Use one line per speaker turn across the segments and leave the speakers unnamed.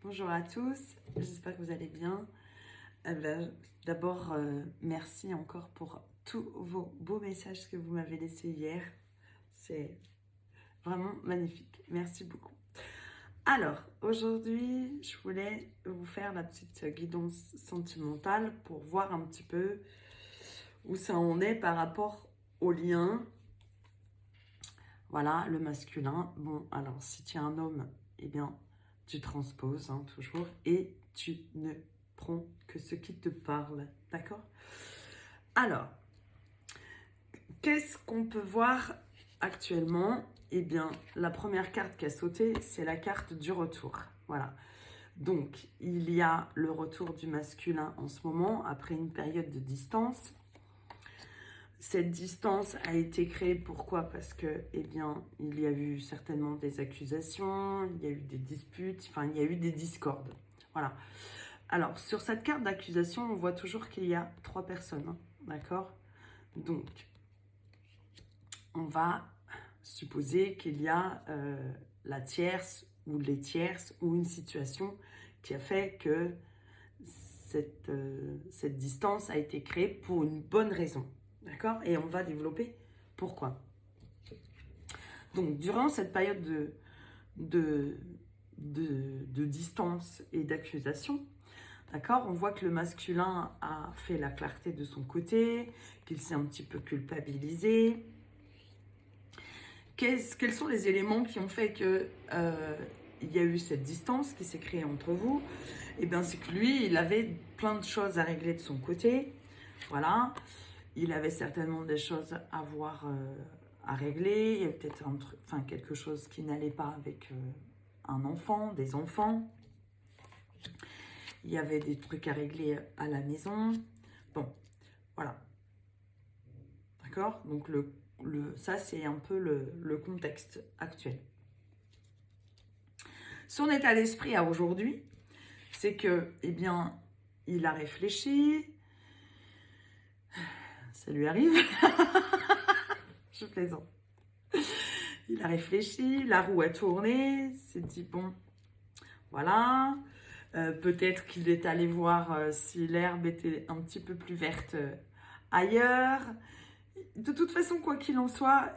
Bonjour à tous, j'espère que vous allez bien. D'abord, merci encore pour tous vos beaux messages que vous m'avez laissés hier. C'est vraiment magnifique. Merci beaucoup. Alors, aujourd'hui, je voulais vous faire la petite guidance sentimentale pour voir un petit peu où ça en est par rapport au lien. Voilà, le masculin. Bon, alors, si tu es un homme, eh bien, tu transposes toujours et tu ne prends que ce qui te parle. D'accord? Alors, qu'est-ce qu'on peut voir actuellement? Eh bien, la première carte qui a sauté, c'est la carte du retour. Voilà. Donc, il y a le retour du masculin en ce moment, après une période de distance. Cette distance a été créée, pourquoi? Parce que, eh bien, il y a eu certainement des accusations, il y a eu des disputes, enfin, il y a eu des discordes. Voilà. Alors, sur cette carte d'accusation, on voit toujours qu'il y a 3 personnes, d'accord? Donc, on va supposer qu'il y a la tierce ou les tierces ou une situation qui a fait que cette distance a été créée pour une bonne raison. D'accord? Et on va développer pourquoi. Donc, durant cette période de distance et d'accusation, d'accord, on voit que le masculin a fait la clarté de son côté, qu'il s'est un petit peu culpabilisé. Quels sont les éléments qui ont fait que il y a eu cette distance qui s'est créée entre vous? Eh bien, c'est que lui, il avait plein de choses à régler de son côté. Voilà. Il avait certainement des choses à voir, à régler. Il y avait peut-être quelque chose qui n'allait pas avec un enfant, des enfants. Il y avait des trucs à régler à la maison. Bon, voilà. D'accord? Donc, ça, c'est un peu le contexte actuel. Son état d'esprit à aujourd'hui, c'est que, eh bien, il a réfléchi. Ça lui arrive. Je plaisante. Il a réfléchi, la roue a tourné, s'est dit, bon, voilà. Peut-être qu'il est allé voir si l'herbe était un petit peu plus verte ailleurs. De toute façon, quoi qu'il en soit,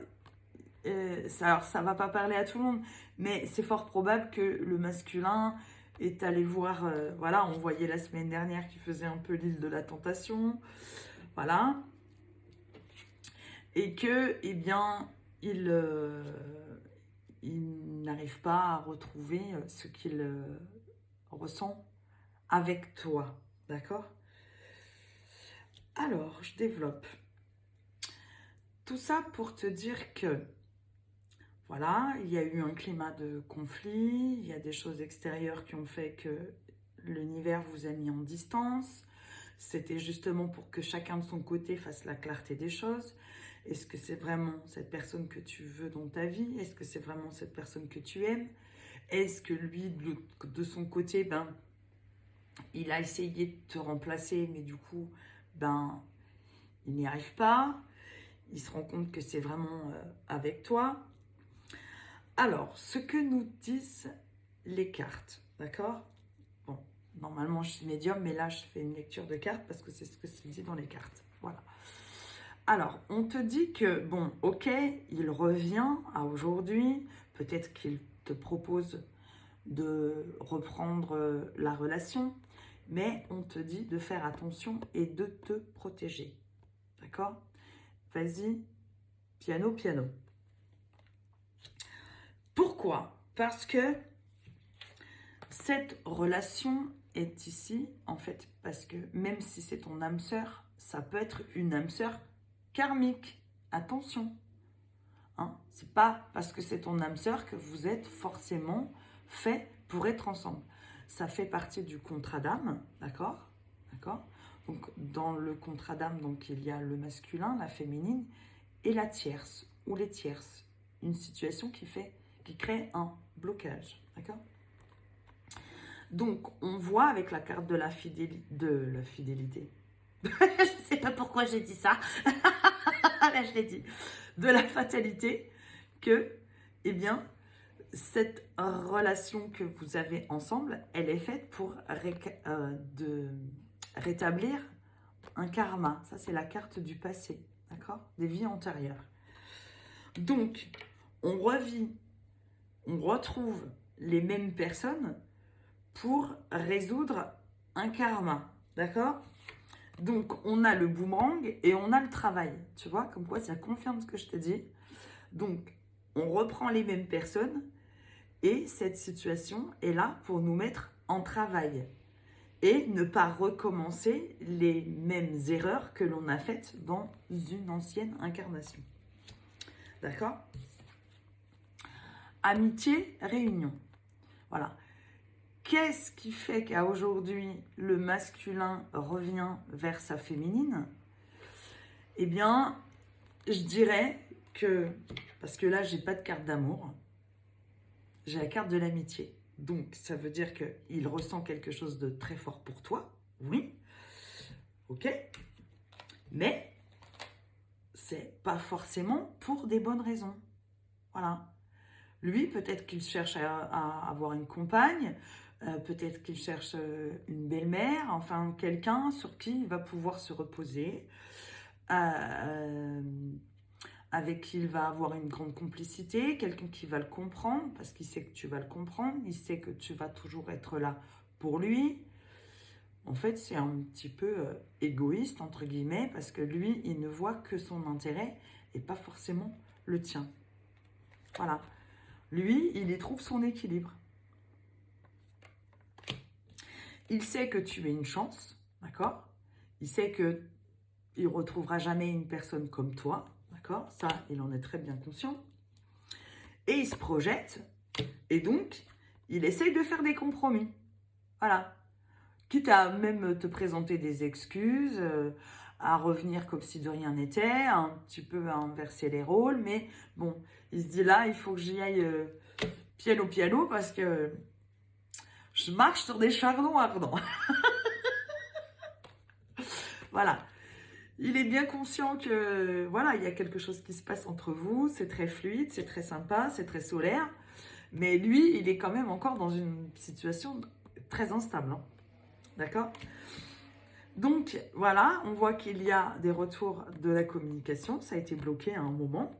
alors ça va pas parler à tout le monde, mais c'est fort probable que le masculin est allé voir, voilà, on voyait la semaine dernière qu'il faisait un peu l'île de la tentation, voilà, et que, eh bien, il n'arrive pas à retrouver ce qu'il ressent avec toi, d'accord? Alors, je développe. Tout ça pour te dire que, voilà, il y a eu un climat de conflit, il y a des choses extérieures qui ont fait que l'univers vous a mis en distance. C'était justement pour que chacun de son côté fasse la clarté des choses. Est-ce que c'est vraiment cette personne que tu veux dans ta vie? Est-ce que c'est vraiment cette personne que tu aimes? Est-ce que lui, de son côté, ben, il a essayé de te remplacer, mais du coup, ben, il n'y arrive pas. Il se rend compte que c'est vraiment avec toi. Alors, ce que nous disent les cartes, d'accord? Bon, normalement, je suis médium, mais là, je fais une lecture de cartes parce que c'est ce que c'est dit dans les cartes. Voilà. Alors, on te dit que, bon, ok, il revient à aujourd'hui. Peut-être qu'il te propose de reprendre la relation, mais on te dit de faire attention et de te protéger. D'accord? Vas-y, piano, piano. Pourquoi? Parce que cette relation est ici, en fait, parce que même si c'est ton âme sœur, ça peut être une âme sœur karmique. Attention. Hein? C'est pas parce que c'est ton âme sœur que vous êtes forcément fait pour être ensemble. Ça fait partie du contrat d'âme, d'accord? D'accord? Donc, dans le contrat d'âme, donc, il y a le masculin, la féminine et la tierce ou les tierces. Une situation qui crée un blocage, d'accord? Donc, on voit avec la carte de la fidélité. Je ne sais pas pourquoi j'ai dit ça. Là, je l'ai dit. De la fatalité que, eh bien, cette relation que vous avez ensemble, elle est faite pour rétablir un karma. Ça, c'est la carte du passé, d'accord? Des vies antérieures. Donc, on revit, on retrouve les mêmes personnes pour résoudre un karma, d'accord? Donc, on a le boomerang et on a le travail. Tu vois, comme quoi ça confirme ce que je te dis. Donc, on reprend les mêmes personnes et cette situation est là pour nous mettre en travail et ne pas recommencer les mêmes erreurs que l'on a faites dans une ancienne incarnation. D'accord? Amitié, réunion. Voilà. Qu'est-ce qui fait qu'à aujourd'hui, le masculin revient vers sa féminine? Eh bien, je dirais que, parce que là, j'ai pas de carte d'amour, j'ai la carte de l'amitié. Donc, ça veut dire qu'il ressent quelque chose de très fort pour toi, oui, ok, mais c'est pas forcément pour des bonnes raisons. Voilà. Lui, peut-être qu'il cherche à avoir une compagne, peut-être qu'il cherche une belle-mère, enfin quelqu'un sur qui il va pouvoir se reposer, avec qui il va avoir une grande complicité, quelqu'un qui va le comprendre, parce qu'il sait que tu vas le comprendre, il sait que tu vas toujours être là pour lui. En fait, c'est un petit peu égoïste, entre guillemets, parce que lui, il ne voit que son intérêt et pas forcément le tien. Voilà. Lui, il y trouve son équilibre. Il sait que tu es une chance, d'accord? Il sait que il retrouvera jamais une personne comme toi, d'accord? Ça, il en est très bien conscient. Et il se projette, et donc, il essaye de faire des compromis. Voilà. Quitte à même te présenter des excuses, à revenir comme si de rien n'était, un petit peu à inverser les rôles, mais bon, il se dit là, il faut que j'y aille piano parce que je marche sur des chardons ardents. Voilà. Il est bien conscient que voilà, il y a quelque chose qui se passe entre vous, c'est très fluide, c'est très sympa, c'est très solaire, mais lui, il est quand même encore dans une situation très instable, hein. D'accord? Donc voilà, on voit qu'il y a des retours de la communication, ça a été bloqué à un moment.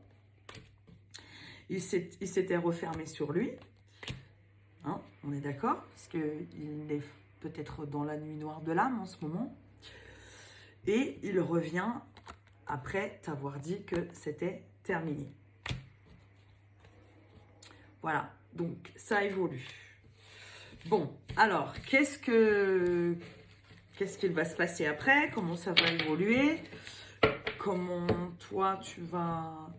Il s'était refermé sur lui, hein, on est d'accord, parce qu'il est peut-être dans la nuit noire de l'âme en ce moment. Et il revient après t'avoir dit que c'était terminé. Voilà, donc ça évolue. Bon, alors, qu'est-ce qu'il va se passer après? Comment ça va évoluer? Comment toi, tu vas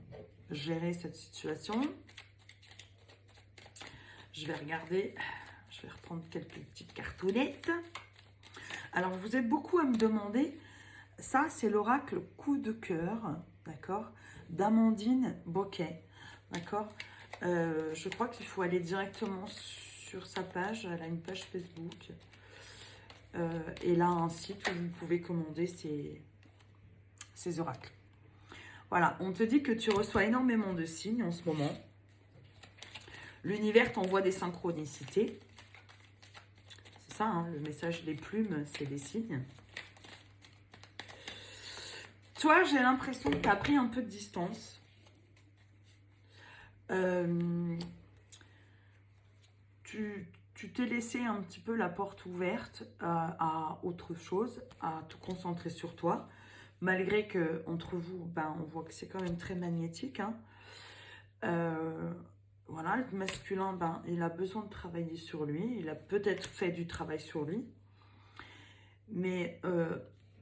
gérer cette situation? Je vais regarder, je vais reprendre quelques petites cartonnettes. Alors, vous êtes beaucoup à me demander, ça, c'est l'oracle coup de cœur, d'accord, d'Amandine Boquet, d'accord. Je crois qu'il faut aller directement sur sa page, elle a une page Facebook. Et là, un site où vous pouvez commander ces oracles. Voilà, on te dit que tu reçois énormément de signes en ce moment. L'univers t'envoie des synchronicités. C'est ça, hein, le message des plumes, c'est des signes. Toi, j'ai l'impression que tu as pris un peu de distance. Tu t'es laissé un petit peu la porte ouverte à autre chose, à te concentrer sur toi, malgré que entre vous, ben, on voit que c'est quand même très magnétique, hein. Voilà, le masculin, ben, il a besoin de travailler sur lui, il a peut-être fait du travail sur lui, mais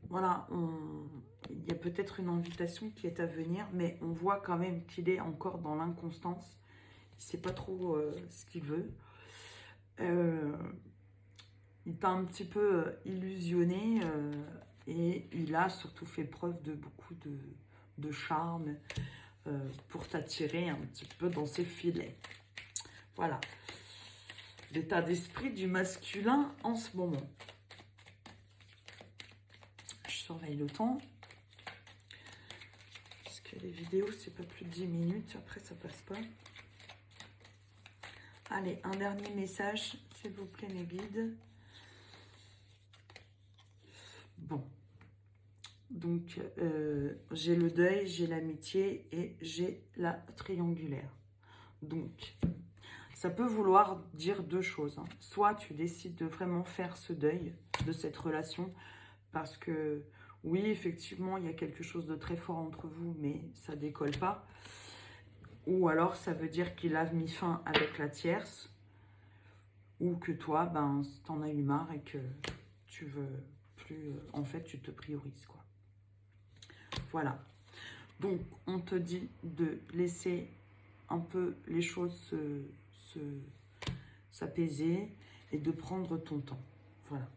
voilà, il y a peut-être une invitation qui est à venir, mais on voit quand même qu'il est encore dans l'inconstance, il ne sait pas trop ce qu'il veut. Il t'a un petit peu illusionné et il a surtout fait preuve de beaucoup de charme pour t'attirer un petit peu dans ses filets. Voilà. L'état d'esprit du masculin en ce moment. Je surveille le temps. Parce que les vidéos, c'est pas plus de 10 minutes. Après, ça passe pas. Allez, un dernier message, s'il vous plaît, mes guides. Bon. Donc, j'ai le deuil, j'ai l'amitié et j'ai la triangulaire. Donc, ça peut vouloir dire deux choses. Hein. Soit tu décides de vraiment faire ce deuil de cette relation parce que, oui, effectivement, il y a quelque chose de très fort entre vous, mais ça décolle pas. Ou alors, ça veut dire qu'il a mis fin avec la tierce ou que toi, ben, t'en as eu marre et que tu veux plus... en fait, tu te priorises, quoi. Voilà. Donc, on te dit de laisser un peu les choses s'apaiser et de prendre ton temps. Voilà.